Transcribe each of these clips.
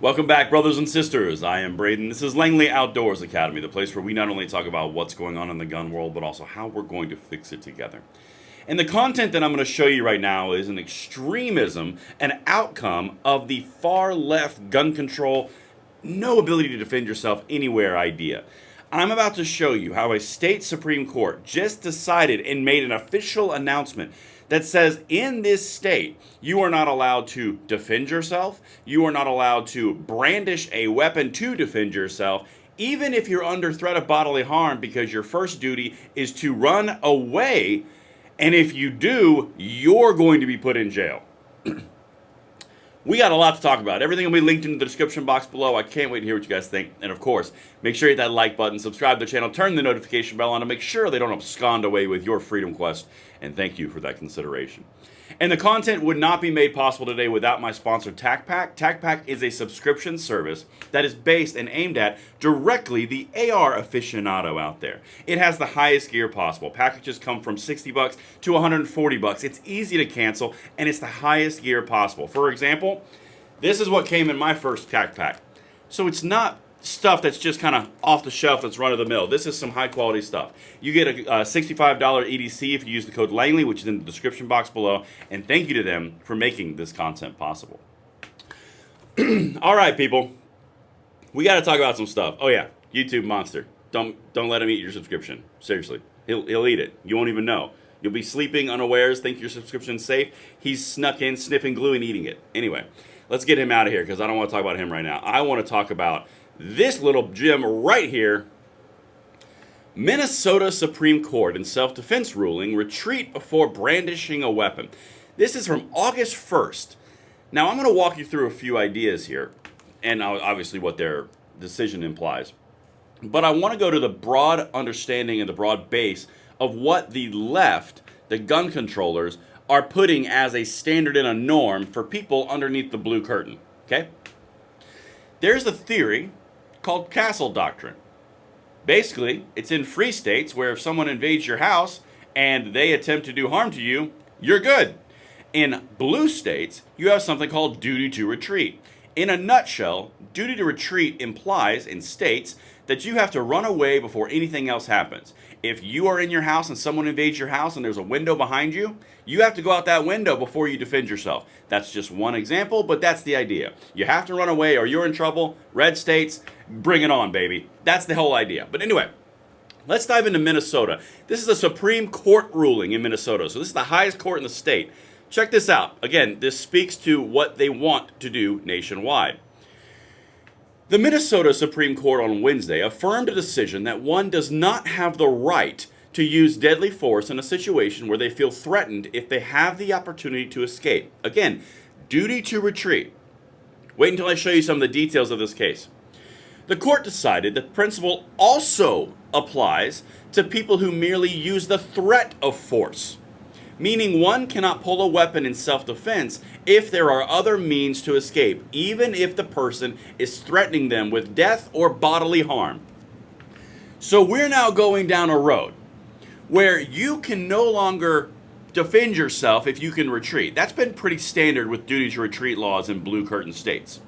Welcome back, brothers and sisters. I am Braden. This is Langley Outdoors Academy, the place where we not only talk about what's going on in the gun world, but also how we're going to fix it together. And the content that I'm going to show you right now is an extremism, an outcome of the far left gun control, no ability to defend yourself anywhere idea. I'm about to show you how a state Supreme Court just decided and made an official announcement that says in this state, you are not allowed to defend yourself, you are not allowed to brandish a weapon to defend yourself, even if you're under threat of bodily harm, because your first duty is to run away, and if you do, you're going to be put in jail. We got a lot to talk about. Everything will be linked in the description box below. I can't wait to hear what you guys think. And of course, make sure you hit that like button, subscribe to the channel, turn the notification bell on to make sure they don't abscond away with your freedom quest. And thank you for that consideration. And the content would not be made possible today without my sponsor, TacPack. TacPack is a subscription service that is based and aimed at directly the AR aficionado out there. It has the highest gear possible. Packages come from $60 to $140. It's easy to cancel, and it's the highest gear possible. For example, this is what came in my first TacPack. So it's not stuff that's just kind of off the shelf that's run of the mill. This is some high quality stuff. You get a $65 EDC if you use the code Langley, which is in the description box below, and thank you to them for making this content possible. All right, people, we got to talk about some stuff. Oh yeah, YouTube monster. Don't let him eat your subscription. Seriously, he'll eat it. You won't even know. You'll be sleeping unawares, think your subscription's safe. He's snuck in, sniffing glue and eating it. Anyway, let's get him out of here because I don't want to talk about him right now. I want to talk about this little gem right here. Minnesota Supreme Court in self-defense ruling, retreat before brandishing a weapon. This is from August 1st. Now I'm going to walk you through a few ideas here, and obviously what their decision implies. But I want to go to the broad understanding and the broad base of what the left, the gun controllers, are putting as a standard and a norm for people underneath the blue curtain. Okay? There's a theory called castle doctrine. Basically, it's in free states where if someone invades your house and they attempt to do harm to you, you're good. In blue states, you have something called duty to retreat. In a nutshell, duty to retreat implies and states that you have to run away before anything else happens. If you are in your house and someone invades your house and there's a window behind you, you have to go out that window before you defend yourself. That's just one example, but that's the idea. You have to run away or you're in trouble. Red states, bring it on, baby. That's the whole idea. But anyway, let's dive into Minnesota. This is a Supreme Court ruling in Minnesota, so this is the highest court in the state. Check this out. Again, this speaks to what they want to do nationwide. The Minnesota Supreme Court on Wednesday affirmed a decision that one does not have the right to use deadly force in a situation where they feel threatened if they have the opportunity to escape. Again, duty to retreat. Wait until I show you some of the details of this case. The court decided that the principle also applies to people who merely use the threat of force, meaning one cannot pull a weapon in self-defense if there are other means to escape, even if the person is threatening them with death or bodily harm. So we're now going down a road where you can no longer defend yourself if you can retreat. That's been pretty standard with duty to retreat laws in blue curtain states.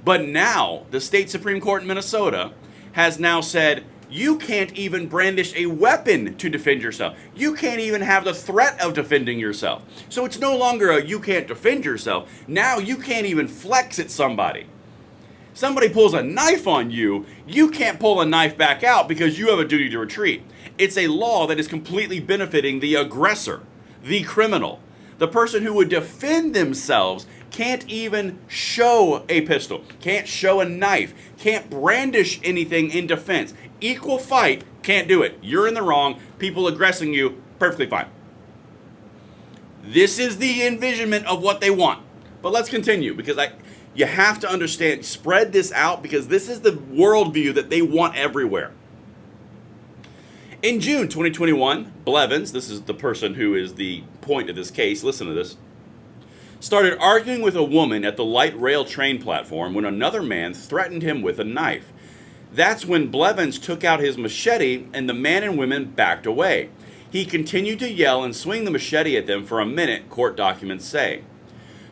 But now, the state Supreme Court in Minnesota has now said, you can't even brandish a weapon to defend yourself. You can't even have the threat of defending yourself. So it's no longer a you can't defend yourself. Now you can't even flex at somebody. Somebody pulls a knife on you, you can't pull a knife back out because you have a duty to retreat. It's a law that is completely benefiting the aggressor, the criminal. The person who would defend themselves can't even show a pistol, can't show a knife, can't brandish anything in defense. Equal fight, can't do it. You're in the wrong. People aggressing you, perfectly fine. This is the envisionment of what they want. But let's continue because you have to understand, spread this out because this is the worldview that they want everywhere. In June 2021, Blevins, this is the person who is the point of this case, listen to this, started arguing with a woman at the light rail train platform when another man threatened him with a knife. That's when Blevins took out his machete and the man and women backed away. He continued to yell and swing the machete at them for a minute, court documents say.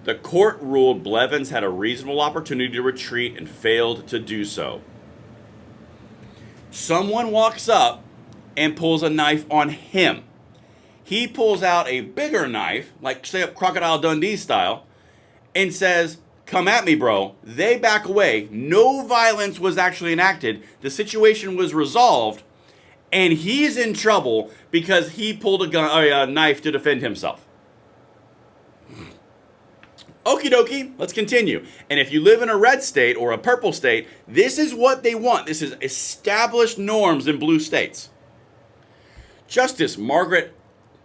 The court ruled Blevins had a reasonable opportunity to retreat and failed to do so. Someone walks up and pulls a knife on him. He pulls out a bigger knife, like say Crocodile Dundee style, and says, "Come at me, bro." They back away. No violence was actually enacted. The situation was resolved, and he's in trouble because he pulled a knife to defend himself. Okie dokie, let's continue. And if you live in a red state or a purple state, this is what they want. This is established norms in blue states. Justice Margaret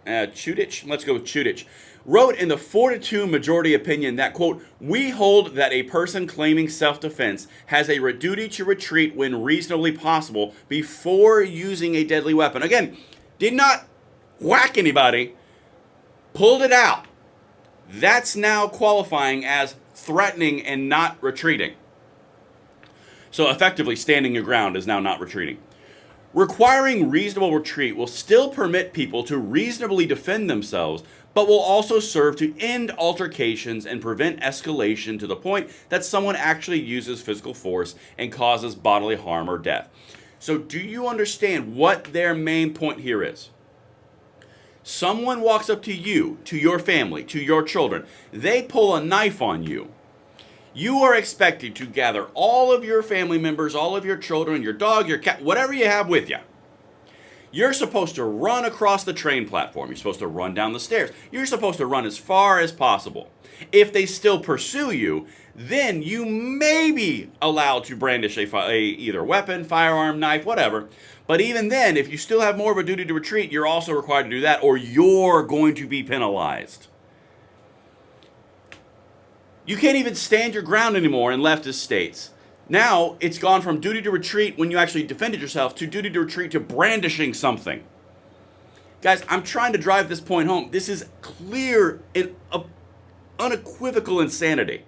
Chudich, let's go with Chudich, wrote in the 4-2 majority opinion that, quote, "We hold that a person claiming self-defense has a duty to retreat when reasonably possible before using a deadly weapon." Again, did not whack anybody, pulled it out. That's now qualifying as threatening and not retreating. So effectively, standing your ground is now not retreating. Requiring reasonable retreat will still permit people to reasonably defend themselves, but will also serve to end altercations and prevent escalation to the point that someone actually uses physical force and causes bodily harm or death. So do you understand what their main point here is? Someone walks up to you, to your family, to your children. They pull a knife on you. You are expected to gather all of your family members, all of your children, your dog, your cat, whatever you have with you. You're supposed to run across the train platform. You're supposed to run down the stairs. You're supposed to run as far as possible. If they still pursue you, then you may be allowed to brandish a either weapon, firearm, knife, whatever. But even then, if you still have more of a duty to retreat, you're also required to do that, or you're going to be penalized. You can't even stand your ground anymore in leftist states. Now, it's gone from duty to retreat when you actually defended yourself to duty to retreat to brandishing something. Guys, I'm trying to drive this point home. This is clear and unequivocal insanity.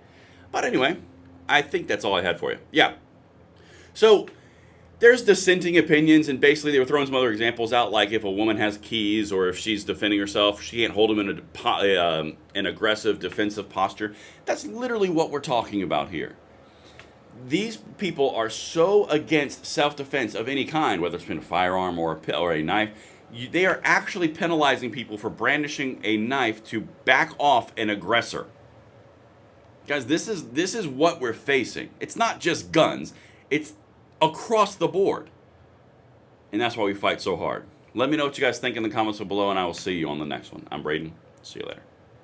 But anyway, I think that's all I had for you. Yeah. So, there's dissenting opinions, and basically they were throwing some other examples out, like if a woman has keys or if she's defending herself, she can't hold them in an aggressive, defensive posture. That's literally what we're talking about here. These people are so against self-defense of any kind, whether it's been a firearm or a knife. They are actually penalizing people for brandishing a knife to back off an aggressor. Guys, this is what we're facing. It's not just guns. It's across the board. And that's why we fight so hard. Let me know what you guys think in the comments below, and I will see you on the next one. I'm Braden. See you later.